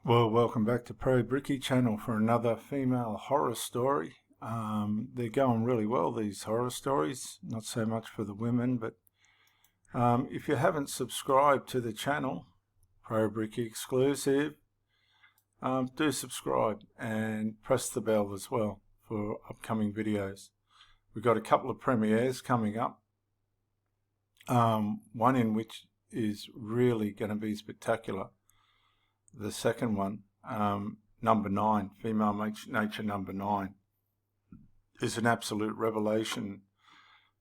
Well, welcome back to Probrickie channel for another female horror story. They're going really well, these horror stories. Not so much for the women, but if you haven't subscribed to the channel, Probrickie exclusive, do subscribe and press the bell as well for upcoming videos. We've got a couple of premieres coming up. One in which is really going to be spectacular. The second one, number 9, Female Nature number 9, is an absolute revelation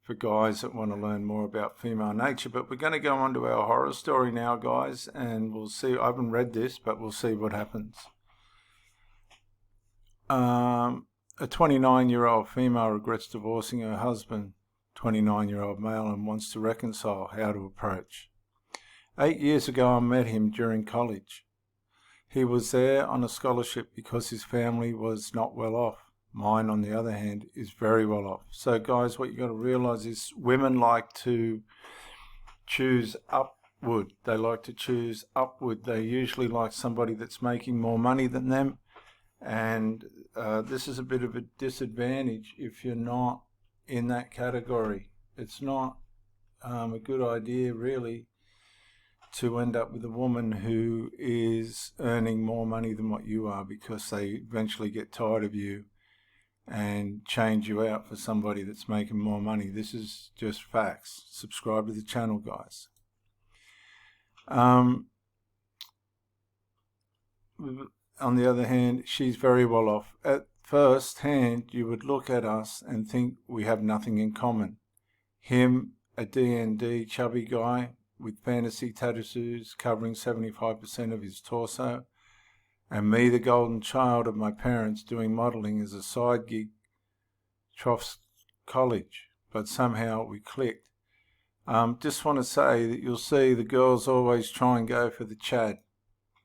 for guys that want to learn more about female nature. But we're going to go on to our horror story now, guys, and we'll see. I haven't read this, but we'll see what happens. A 29-year-old female regrets divorcing her husband, 29-year-old male, and wants to reconcile. How to approach. 8 years ago, I met him during college. He was there on a scholarship because his family was not well off. Mine, on the other hand, is very well off. So, guys, what you got to realize is women like to choose upward. They like to choose upward. They usually like somebody that's making more money than them. And this is a bit of a disadvantage if you're not in that category. It's not a good idea, really, to end up with a woman who is earning more money than what you are, because they eventually get tired of you and change you out for somebody that's making more money. This is just facts. Subscribe to the channel, guys. On the other hand, she's very well off. At first hand, you would look at us and think we have nothing in common. Him, a D&D chubby guy with fantasy tattoos covering 75% of his torso, and me, the golden child of my parents, doing modelling as a side gig, Troughs College. But somehow we clicked. Just want to say that you'll see the girls always try and go for the Chad.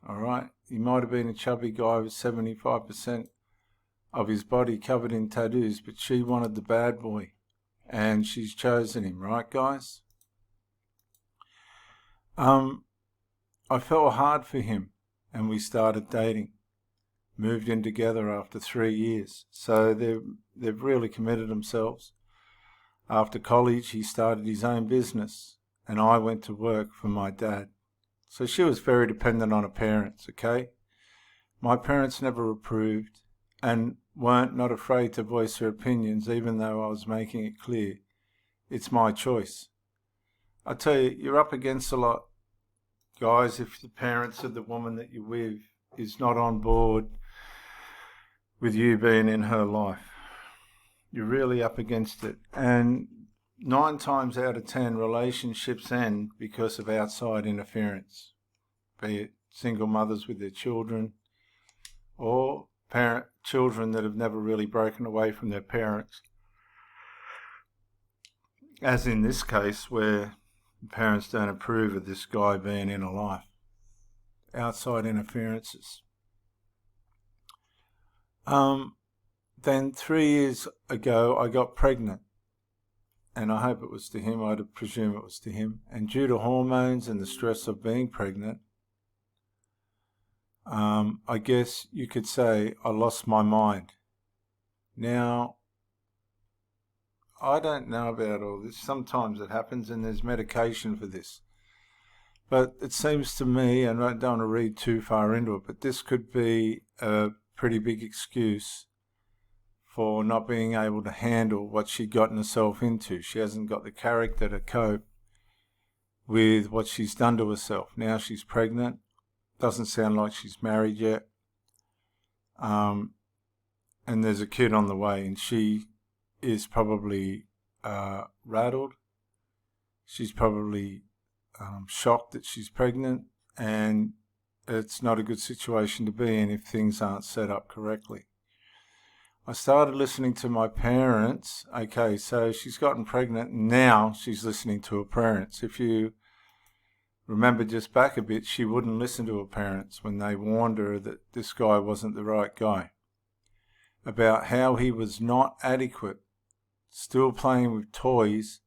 Alright, he might have been a chubby guy with 75% of his body covered in tattoos, but she wanted the bad boy, and she's chosen him, right, guys? I fell hard for him, and we started dating. Moved in together after 3 years. So they've really committed themselves. After college, he started his own business, and I went to work for my dad. So she was very dependent on her parents, okay? My parents never approved and weren't not afraid to voice their opinions, even though I was making it clear it's my choice. I tell you, you're up against a lot, guys, if the parents of the woman that you're with is not on board with you being in her life. You're really up against it. And 9 times out of 10, relationships end because of outside interference, be it single mothers with their children or children that have never really broken away from their parents, as in this case where the parents don't approve of this guy being in her life. Outside interferences. Then 3 years ago I got pregnant, and I hope it was to him. I'd presume it was to him. And due to hormones and the stress of being pregnant, I guess you could say I lost my mind. Now, I don't know about all this. Sometimes it happens, and there's medication for this. But it seems to me, and I don't want to read too far into it, but this could be a pretty big excuse for not being able to handle what she'd gotten herself into. She hasn't got the character to cope with what she's done to herself. Now she's pregnant. Doesn't sound like she's married yet. And there's a kid on the way, and she is probably rattled. She's probably shocked that she's pregnant, and it's not a good situation to be in if things aren't set up correctly. I started listening to my parents. Okay, so she's gotten pregnant, and now she's listening to her parents. If you remember just back a bit, she wouldn't listen to her parents when they warned her that this guy wasn't the right guy, about how he was not adequate, still playing with toys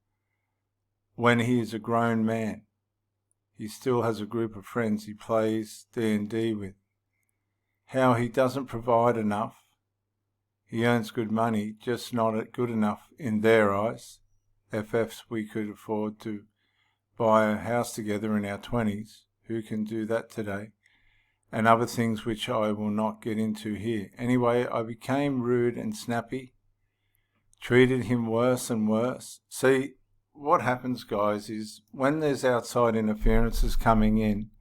when he is a grown man. He still has a group of friends he plays D&D with. how he doesn't provide enough. He earns good money, just not good enough in their eyes. FFs, we could afford to buy a house together in our 20s. Who can do that today? And other things which I will not get into here. Anyway, I became rude and snappy, treated him worse and worse. See, what happens, guys, is when there's outside interferences coming in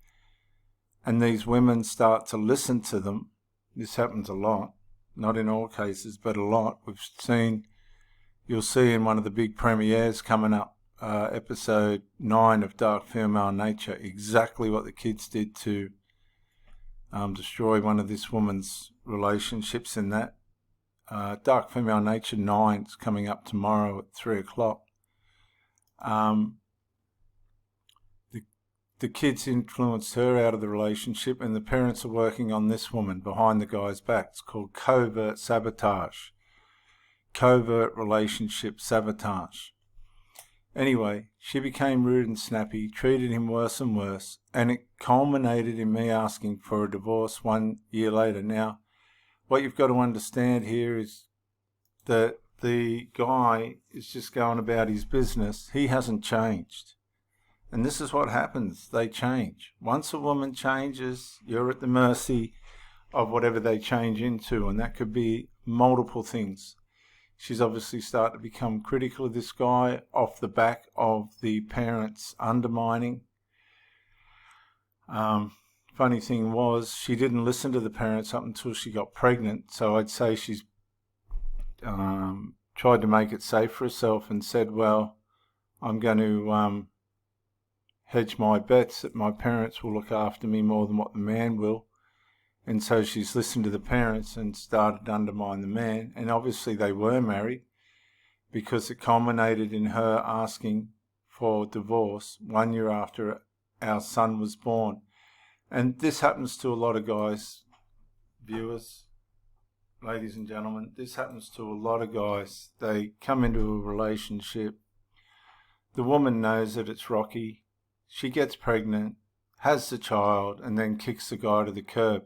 and these women start to listen to them, this happens a lot, not in all cases, but a lot. You'll see in one of the big premieres coming up, episode 9 of Dark Female Nature, exactly what the kids did to destroy one of this woman's relationships in that. Dark Female Nature 9 is coming up tomorrow at 3 o'clock. The kids influenced her out of the relationship, and the parents are working on this woman behind the guy's back. It's called covert sabotage. Covert relationship sabotage. Anyway, she became rude and snappy, treated him worse and worse, and it culminated in me asking for a divorce 1 year later. Now, what you've got to understand here is that the guy is just going about his business. He hasn't changed. And this is what happens. They change. Once a woman changes, you're at the mercy of whatever they change into, and that could be multiple things. She's obviously started to become critical of this guy off the back of the parents undermining. Funny thing was, she didn't listen to the parents up until she got pregnant, so I'd say she's tried to make it safe for herself and said, well, I'm going to hedge my bets that my parents will look after me more than what the man will. And so she's listened to the parents and started to undermine the man. And obviously they were married, because it culminated in her asking for divorce 1 year after our son was born. And this happens to a lot of guys, viewers, ladies and gentlemen. This happens to a lot of guys. They come into a relationship. The woman knows that it's rocky. She gets pregnant, has the child, and then kicks the guy to the curb.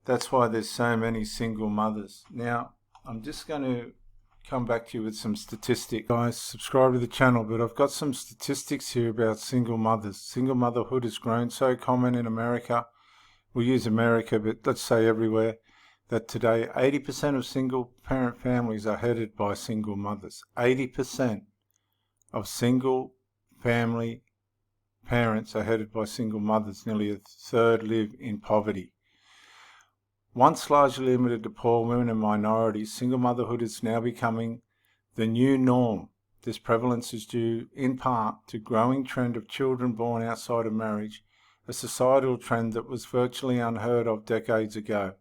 That's why there's so many single mothers. Now, I'm just going to come back to you with some statistics. Guys, subscribe to the channel, but I've got some statistics here about single mothers. Single motherhood has grown so common in America. We'll use America, but let's say everywhere, that today 80% of single parent families are headed by single mothers. 80% of single family parents are headed by single mothers. Nearly a third live in poverty. Once largely limited to poor women and minorities, single motherhood is now becoming the new norm. This prevalence is due in part to growing trend of children born outside of marriage, a societal trend that was virtually unheard of decades ago.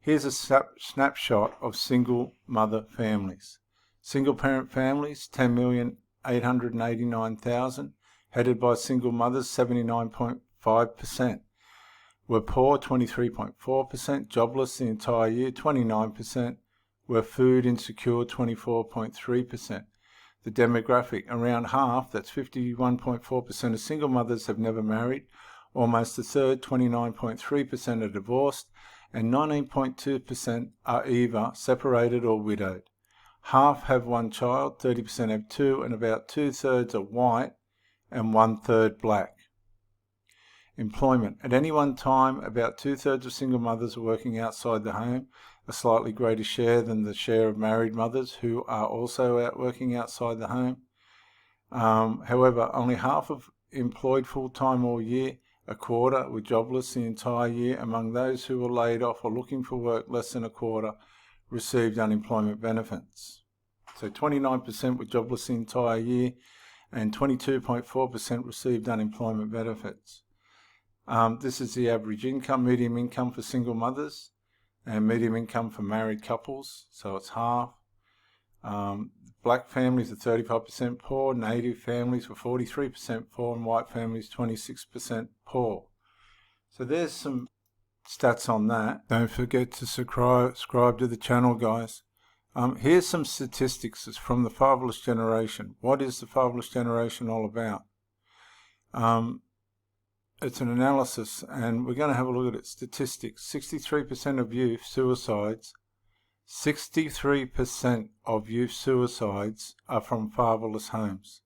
Here's a snapshot of single mother families. Single parent families, 10,889,000. Headed by single mothers, 79.5%. Were poor, 23.4%. Jobless the entire year, 29%. Were food insecure, 24.3%. The demographic, around half, that's 51.4% of single mothers have never married. Almost a third, 29.3%, are divorced. And 19.2% are either separated or widowed. Half have one child, 30% have two, and about 2/3 are white and 1/3 black. Employment. At any one time, about 2/3 of single mothers are working outside the home, a slightly greater share than the share of married mothers who are also out working outside the home. However, only half of employed full-time all year, a quarter were jobless the entire year. Among those who were laid off or looking for work, less than a quarter received unemployment benefits. So 29% were jobless the entire year, and 22.4% received unemployment benefits. This is the average income, medium income for single mothers, and medium income for married couples, so it's half. Black families are 35% poor, native families were 43% poor, and white families 26% poor. So there's some stats on that. Don't forget to subscribe to the channel, guys. Here's some statistics. It's from the fatherless generation. What is the fatherless generation all about? it's an analysis, and we're going to have a look at it. Statistics: 63% of youth suicides. 63% of youth suicides are from fatherless homes.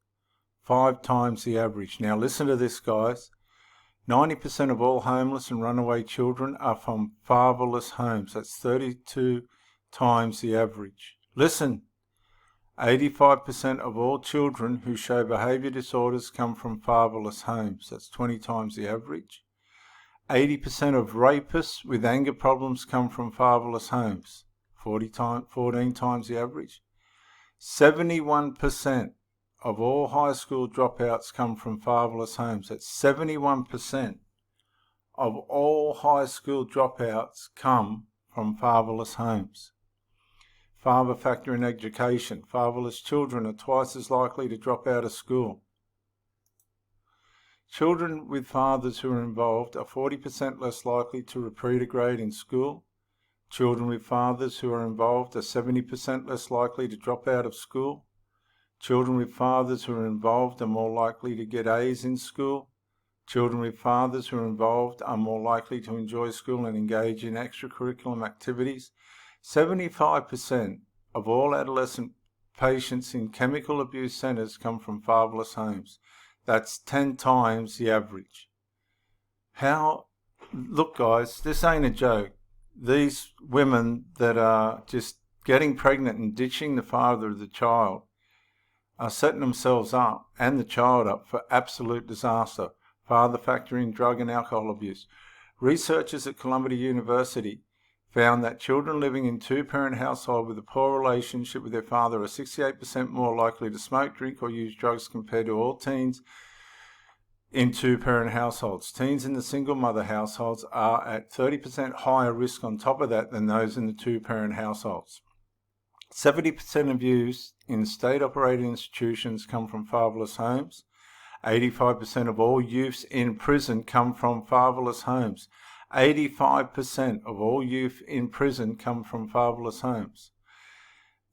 5 times the average. Now listen to this, guys. 90% of all homeless and runaway children are from fatherless homes. That's 32 times the average. Listen. 85% of all children who show behaviour disorders come from fatherless homes. That's 20 times the average. 80% of rapists with anger problems come from fatherless homes. 14 times the average. 71% of all high school dropouts come from fatherless homes. That's 71% of all high school dropouts come from fatherless homes. Father factor in education. Fatherless children are twice as likely to drop out of school. Children with fathers who are involved are 40% less likely to repeat a grade in school. Children with fathers who are involved are 70% less likely to drop out of school. Children with fathers who are involved are more likely to get A's in school. Children with fathers who are involved are more likely to enjoy school and engage in extracurricular activities. 75% of all adolescent patients in chemical abuse centres come from fatherless homes. That's 10 times the average. Look guys, this ain't a joke. These women that are just getting pregnant and ditching the father of the child are setting themselves up and the child up for absolute disaster. Father factor in drug and alcohol abuse. Researchers at Columbia University found that children living in two-parent household with a poor relationship with their father are 68% more likely to smoke, drink or use drugs compared to all teens in two-parent households. Teens in the single-mother households are at 30% higher risk on top of that than those in the two-parent households. 70% of youth in state-operated institutions come from fatherless homes. 85% of all youths in prison come from fatherless homes. 85% of all youth in prison come from fatherless homes.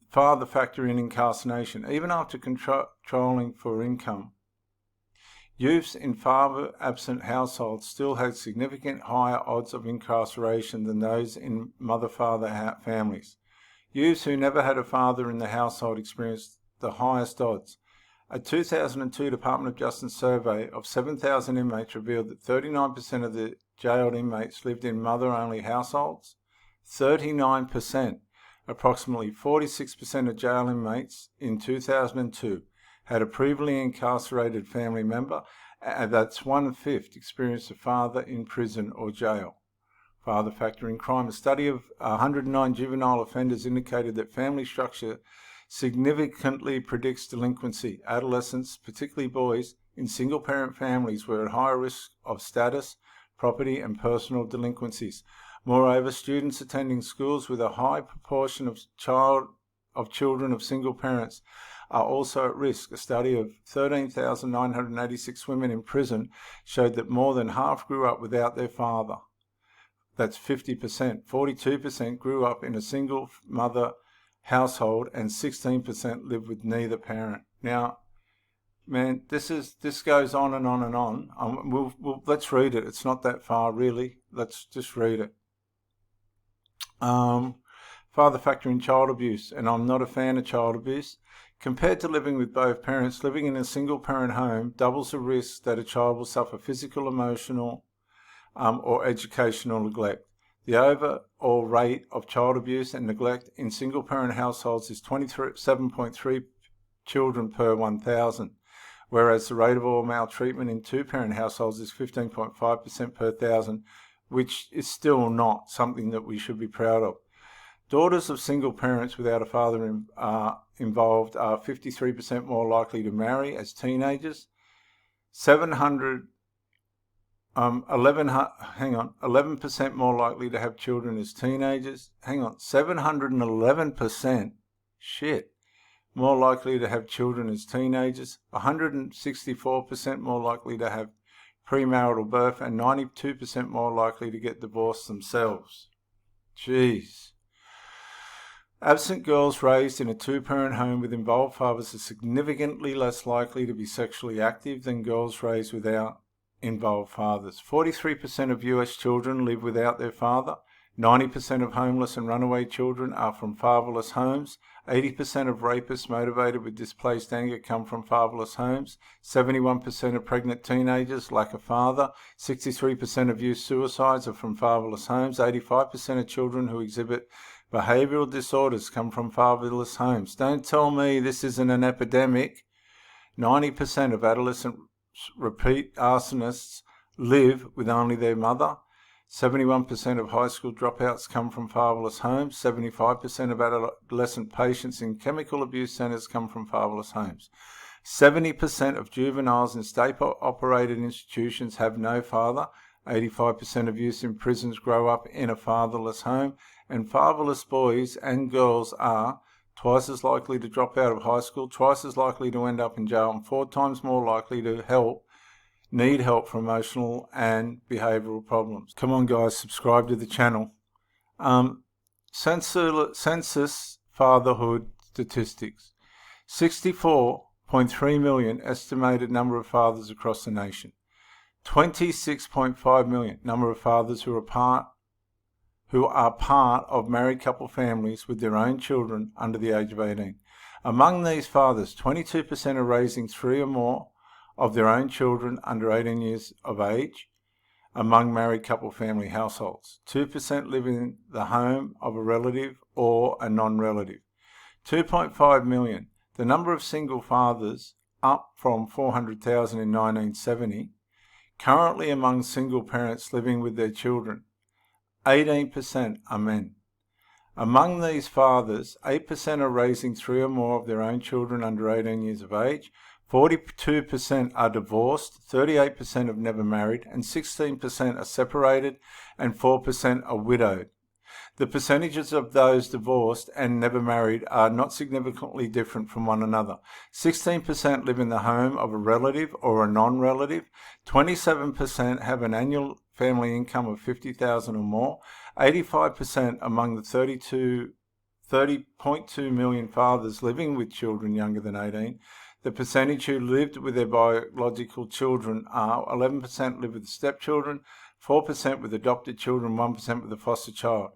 Father factor in incarceration. Even after controlling for income, youths in father-absent households still had significant higher odds of incarceration than those in mother-father families. Youths who never had a father in the household experienced the highest odds. A 2002 Department of Justice survey of 7,000 inmates revealed that 39% of the jailed inmates lived in mother-only households. 39%, approximately 46% of jail inmates in 2002 had a previously incarcerated family member, and that's 1/5 experienced a father in prison or jail. Father factor in crime. A study of 109 juvenile offenders indicated that family structure significantly predicts delinquency. Adolescents, particularly boys, in single-parent families were at higher risk of status, property and personal delinquencies. Moreover, students attending schools with a high proportion of children of single parents are also at risk. A study of 13,986 women in prison showed that more than half grew up without their father. That's 50%. 42% grew up in a single mother household and 16% lived with neither parent. Now, man, this goes on and on and on. Let's read it. It's not that far, really. Let's just read it. Father factor in child abuse, and I'm not a fan of child abuse. Compared to living with both parents, living in a single-parent home doubles the risk that a child will suffer physical, emotional, or educational neglect. The overall rate of child abuse and neglect in single-parent households is 27.3 children per 1,000, whereas the rate of all maltreatment in two-parent households is 15.5% per 1,000, which is still not something that we should be proud of. Daughters of single parents without a father involved are 53% more likely to marry as teenagers, 11% more likely to have children as teenagers. 711%. Shit. More likely to have children as teenagers. 164% more likely to have premarital birth, and 92% more likely to get divorced themselves. Jeez. Absent girls raised in a two-parent home with involved fathers are significantly less likely to be sexually active than girls raised without involve fathers. 43% of US children live without their father. 90% of homeless and runaway children are from fatherless homes. 80% of rapists motivated with displaced anger come from fatherless homes. 71% of pregnant teenagers lack a father. 63% of youth suicides are from fatherless homes. 85% of children who exhibit behavioural disorders come from fatherless homes. Don't tell me this isn't an epidemic. 90% of adolescent repeat arsonists live with only their mother. 71% of high school dropouts come from fatherless homes. 75% of adolescent patients in chemical abuse centres come from fatherless homes. 70% of juveniles in state-operated institutions have no father. 85% of youth in prisons grow up in a fatherless home. And fatherless boys and girls are twice as likely to drop out of high school, twice as likely to end up in jail, and 4 times more likely to need help for emotional and behavioural problems. Come on guys, subscribe to the channel. Census fatherhood statistics. 64.3 million estimated number of fathers across the nation. 26.5 million number of fathers who are part of married couple families with their own children under the age of 18. Among these fathers, 22% are raising 3 or more of their own children under 18 years of age among married couple family households. 2% live in the home of a relative or a non-relative. 2.5 million. The number of single fathers, up from 400,000 in 1970, currently among single parents living with their children. 18% are men. Among these fathers, 8% are raising 3 or more of their own children under 18 years of age. 42% are divorced, 38% have never married, and 16% are separated, and 4% are widowed. The percentages of those divorced and never married are not significantly different from one another. 16% live in the home of a relative or a non-relative. 27% have an annual family income of $50,000 or more. 85% among the 30.2 million fathers living with children younger than 18. The percentage who lived with their biological children are 11% live with stepchildren, 4% with adopted children, 1% with a foster child.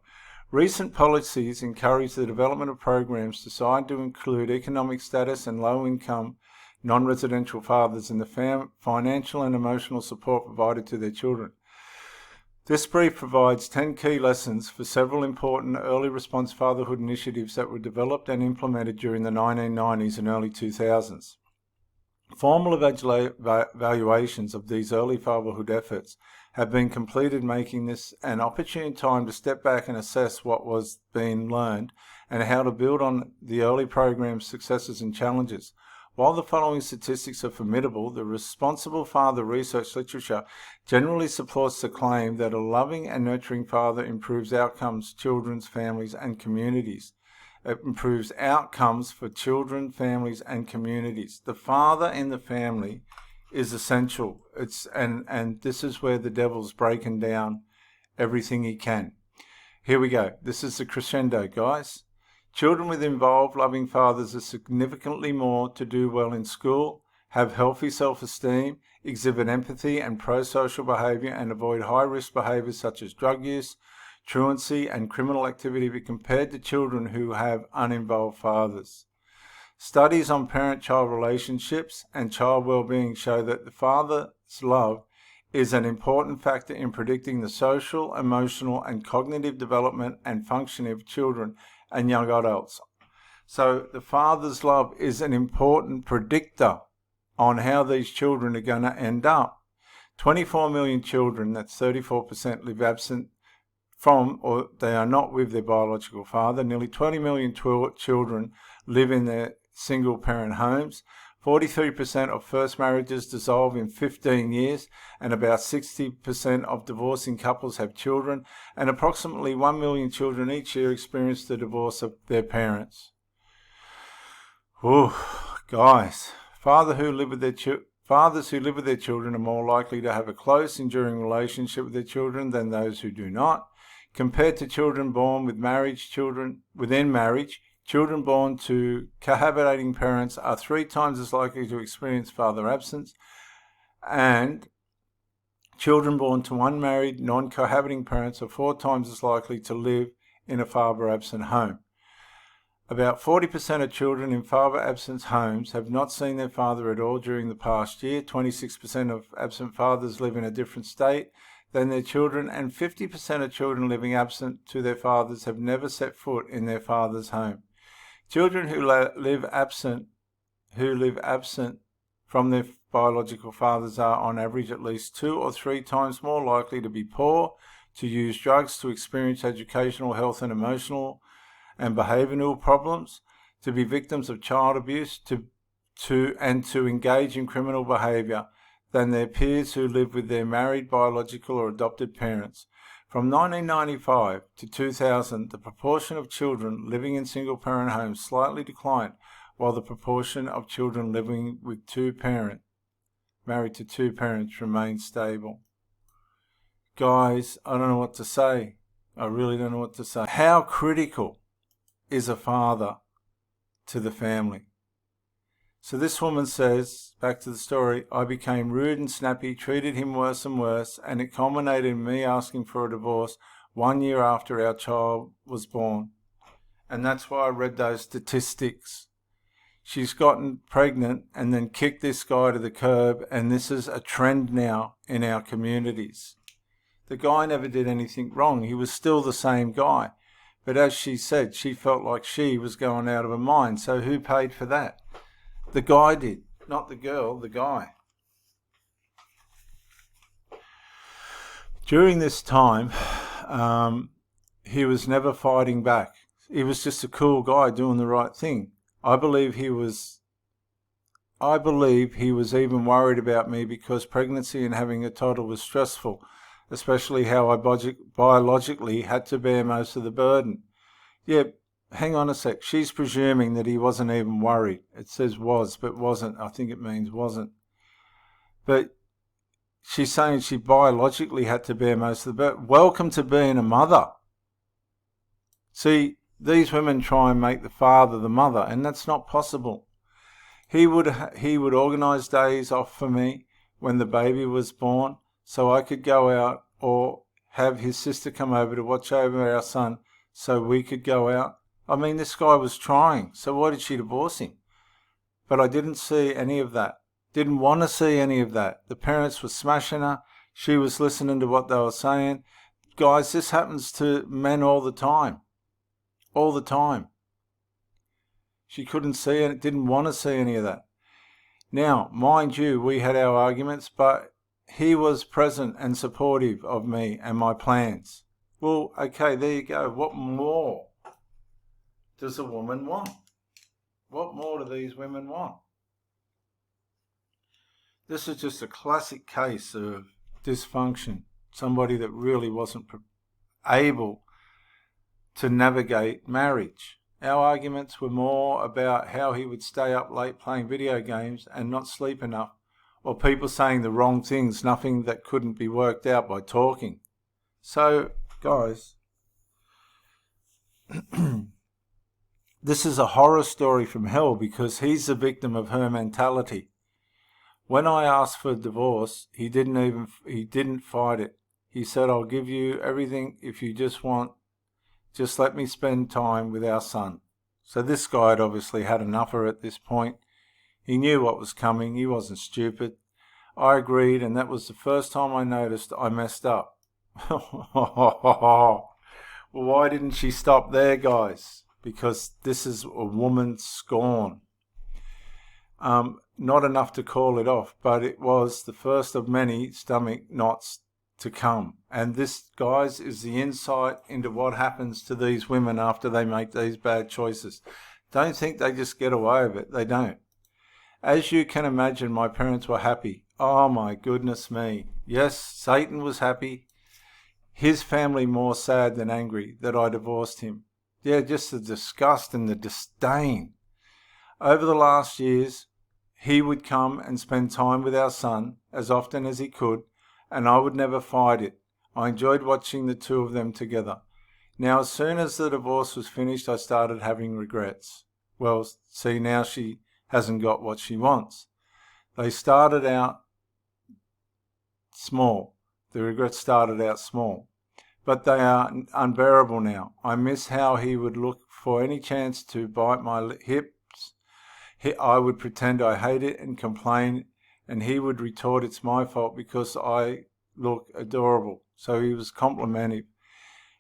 Recent policies encourage the development of programs designed to include economic status and low-income non-residential fathers in the financial and emotional support provided to their children. This brief provides 10 key lessons for several important early response fatherhood initiatives that were developed and implemented during the 1990s and early 2000s. Formal evaluations of these early fatherhood efforts have been completed, making this an opportune time to step back and assess what was being learned and how to build on the early program's successes and challenges. While the following statistics are formidable, the responsible father research literature generally supports the claim that a loving and nurturing father improves outcomes, children's families and communities. It improves outcomes for children, families and communities. The father in the family is essential. And this is where the devil's breaking down everything he can. Here we go. This is the crescendo, guys. Children with involved, loving fathers are significantly more to do well in school, have healthy self-esteem, exhibit empathy and pro-social behaviour, and avoid high-risk behaviours such as drug use, truancy and criminal activity compared to children who have uninvolved fathers. Studies on parent-child relationships and child well-being show that the father's love is an important factor in predicting the social, emotional and cognitive development and functioning of children and young adults. So the father's love is an important predictor on how these children are going to end up. 24 million children, that's 34%, live absent from or they are not with their biological father. Nearly 20 million children live in their single parent homes. 43% of first marriages dissolve in 15 years, and about 60% of divorcing couples have children, and approximately 1 million children each year experience the divorce of their parents. Ooh, guys, fathers who live with their children are more likely to have a close, enduring relationship with their children than those who do not. Compared to children born within marriage, children born to cohabitating parents are 3 times as likely to experience father absence, and Children born to unmarried, non-cohabiting parents are 4 times as likely to live in a father-absent home. About 40% of children in father-absent homes have not seen their father at all during the past year. 26% of absent fathers live in a different state than their children, and 50% of children living absent to their fathers have never set foot in their father's home. Children who live absent from their biological fathers are, on average, at least 2 or 3 times more likely to be poor, to use drugs, to experience educational, health and emotional and behavioural problems, to be victims of child abuse, to engage in criminal behaviour than their peers who live with their married, biological or adopted parents. From 1995 to 2000, the proportion of children living in single-parent homes slightly declined, while the proportion of children living with married to 2 parents, remained stable. Guys, I don't know what to say. I really don't know what to say. How critical is a father to the family? So this woman says, back to the story, I became rude and snappy, treated him worse and worse, and it culminated in me asking for a divorce 1 year after our child was born. And that's why I read those statistics. She's gotten pregnant and then kicked this guy to the curb, and this is a trend now in our communities. The guy never did anything wrong. He was still the same guy. But as she said, she felt like she was going out of her mind. So who paid for that? The guy did, not the girl, the guy. During this time, he was never fighting back. He was just a cool guy doing the right thing. I believe he was even worried about me because pregnancy and having a toddler was stressful, especially how I biologically had to bear most of the burden. Yeah, hang on a sec. She's presuming that he wasn't even worried. It says was, but wasn't. I think it means wasn't. But she's saying she biologically had to bear most of the burden. Welcome to being a mother. See, these women try and make the father the mother, and that's not possible. He would organise days off for me when the baby was born, so I could go out, or have his sister come over to watch over our son so we could go out. I mean, this guy was trying, so why did she divorce him? But I didn't see any of that. Didn't want to see any of that. The parents were smashing her. She was listening to what they were saying. Guys, this happens to men all the time. All the time. She couldn't see it, didn't want to see any of that. Now, mind you, we had our arguments, but he was present and supportive of me and my plans. Well, okay, there you go. What more does a woman want? What more do these women want? This is just a classic case of dysfunction. Somebody that really wasn't able to navigate marriage. Our arguments were more about how he would stay up late playing video games and not sleep enough, or people saying the wrong things, nothing that couldn't be worked out by talking. So, guys, this is a horror story from hell because he's the victim of her mentality. When I asked for a divorce, he didn't fight it. He said, I'll give you everything if you just let me spend time with our son. So this guy had obviously had enough of her at this point. He knew what was coming. He wasn't stupid. I agreed, and that was the first time I noticed I messed up. Well, why didn't she stop there, guys? Because this is a woman's scorn. Not enough to call it off, but it was the first of many stomach knots to come. And this, guys, is the insight into what happens to these women after they make these bad choices. Don't think they just get away with it. They don't. As you can imagine, my parents were happy. Oh my goodness me. Yes, Satan was happy. His family more sad than angry that I divorced him. Yeah, just the disgust and the disdain. Over the last years, he would come and spend time with our son as often as he could, and I would never fight it. I enjoyed watching the two of them together. Now, as soon as the divorce was finished, I started having regrets. Well, see, now she hasn't got what she wants. They started out small. The regrets started out small, but they are unbearable now. I miss how he would look for any chance to bite my hips. I would pretend I hate it and complain, and he would retort it's my fault because I look adorable. So he was complimenting.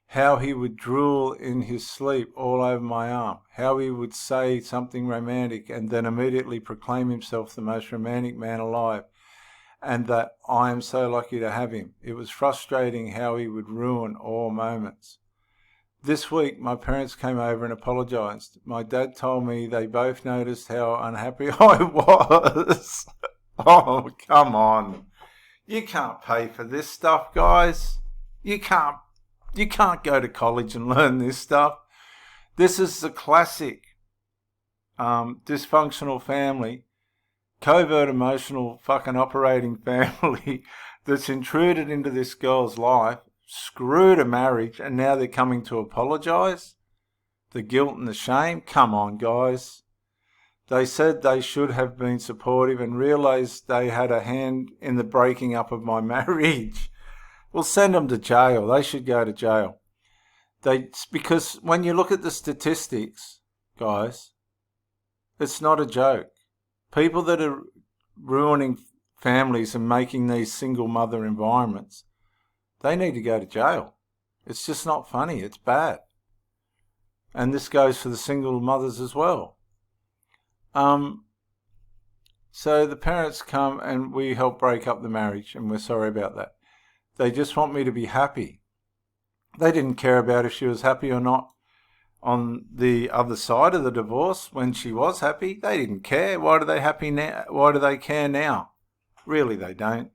How he would drool in his sleep all over my arm. How he would say something romantic and then immediately proclaim himself the most romantic man alive, and that I am so lucky to have him. It was frustrating how he would ruin all moments. This week, my parents came over and apologised. My dad told me they both noticed how unhappy I was. Oh, come on. You can't pay for this stuff, guys. You can't go to college and learn this stuff. This is the classic dysfunctional family, covert emotional fucking operating family that's intruded into this girl's life, screwed a marriage, and now they're coming to apologise? The guilt and the shame? Come on, guys. They said they should have been supportive and realised they had a hand in the breaking up of my marriage. Well, send them to jail. They should go to jail. Because when you look at the statistics, guys, it's not a joke. People that are ruining families and making these single mother environments, they need to go to jail. It's just not funny. It's bad. And this goes for the single mothers as well. So the parents come and we help break up the marriage, and we're sorry about that. They just want me to be happy. They didn't care about if she was happy or not on the other side of the divorce when she was happy. They didn't care. Why do they happy now? Why do they care now? Really, they don't.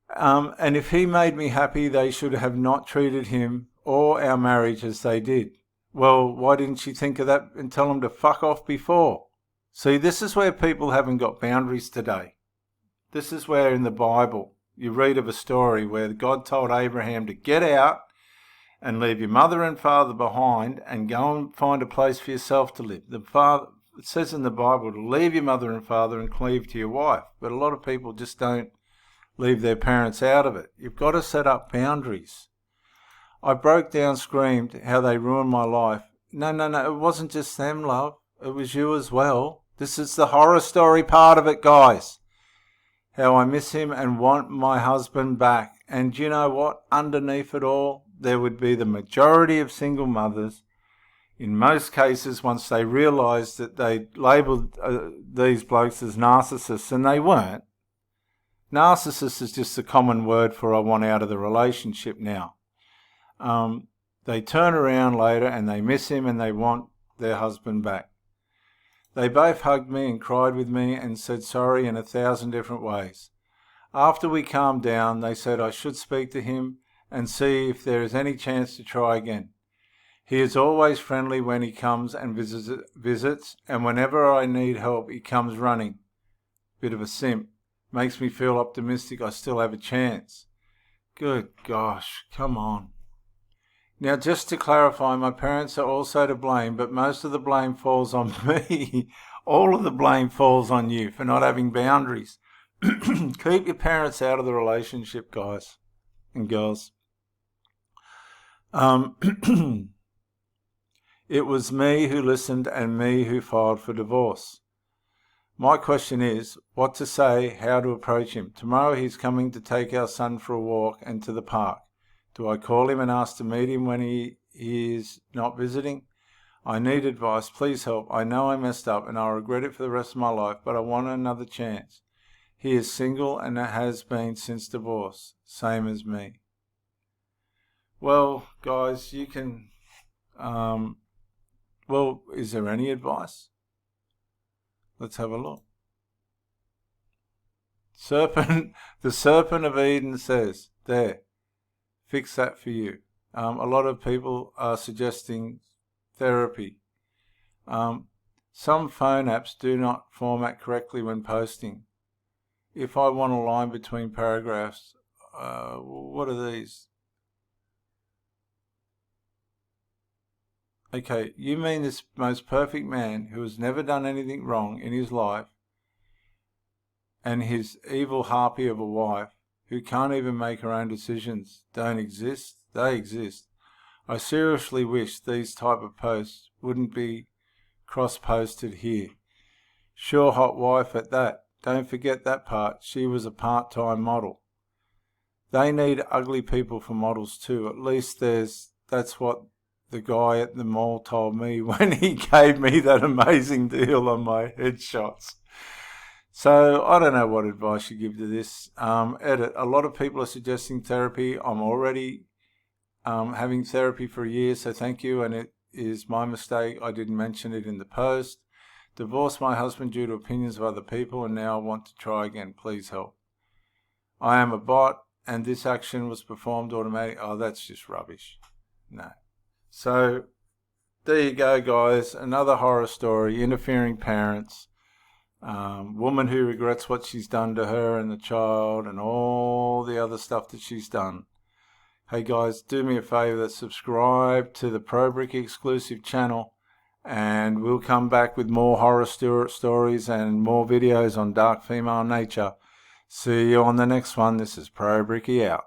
And if he made me happy, they should have not treated him or our marriage as they did. Well, why didn't she think of that and tell him to fuck off before? See, this is where people haven't got boundaries today. This is where in the Bible you read of a story where God told Abraham to get out and leave your mother and father behind and go and find a place for yourself to live. It says in the Bible to leave your mother and father and cleave to your wife. But a lot of people just don't leave their parents out of it. You've got to set up boundaries. I broke down, screamed how they ruined my life. No, it wasn't just them, love. It was you as well. This is the horror story part of it, guys. How I miss him and want my husband back. And you know what? Underneath it all, there would be the majority of single mothers, in most cases, once they realised that they labelled these blokes as narcissists, and they weren't. Narcissist is just a common word for I want out of the relationship now. They turn around later and they miss him and they want their husband back. They both hugged me and cried with me and said sorry in 1,000 different ways. After we calmed down, they said I should speak to him and see if there is any chance to try again. He is always friendly when he comes and visits, and whenever I need help, he comes running. Bit of a simp. Makes me feel optimistic I still have a chance. Good gosh, come on. Now, just to clarify, my parents are also to blame, but most of the blame falls on me. All of the blame falls on you for not having boundaries. Keep your parents out of the relationship, guys and girls. It was me who listened and me who filed for divorce. My question is, what to say, how to approach him. Tomorrow he's coming to take our son for a walk and to the park. Do I call him and ask to meet him when he is not visiting? I need advice. Please help. I know I messed up and I'll regret it for the rest of my life, but I want another chance. He is single and has been since divorce, same as me. Well, guys, you can... well, is there any advice? Let's have a look. The Serpent of Eden says, there, fix that for you. A lot of people are suggesting therapy. Some phone apps do not format correctly when posting. If I want a line between paragraphs, what are these? Okay, you mean this most perfect man who has never done anything wrong in his life and his evil harpy of a wife who can't even make her own decisions don't exist? They exist. I seriously wish these type of posts wouldn't be cross-posted here. Sure hot wife at that. Don't forget that part. She was a part-time model. They need ugly people for models too. At least that's what the guy at the mall told me when he gave me that amazing deal on my headshots. So I don't know what advice you give to this. Edit. A lot of people are suggesting therapy. I'm already having therapy for a year, so thank you, and it is my mistake I didn't mention it in the post. Divorced my husband due to opinions of other people, and now I want to try again. Please help. I am a bot, and this action was performed automatically. Oh, that's just rubbish. No. So there you go, guys. Another horror story. Interfering parents. Woman who regrets what she's done to her and the child and all the other stuff that she's done. Hey guys, do me a favor, subscribe to the Probrickie exclusive channel, and we'll come back with more horror stories and more videos on dark female nature. See you on the next one. This is Probrickie out.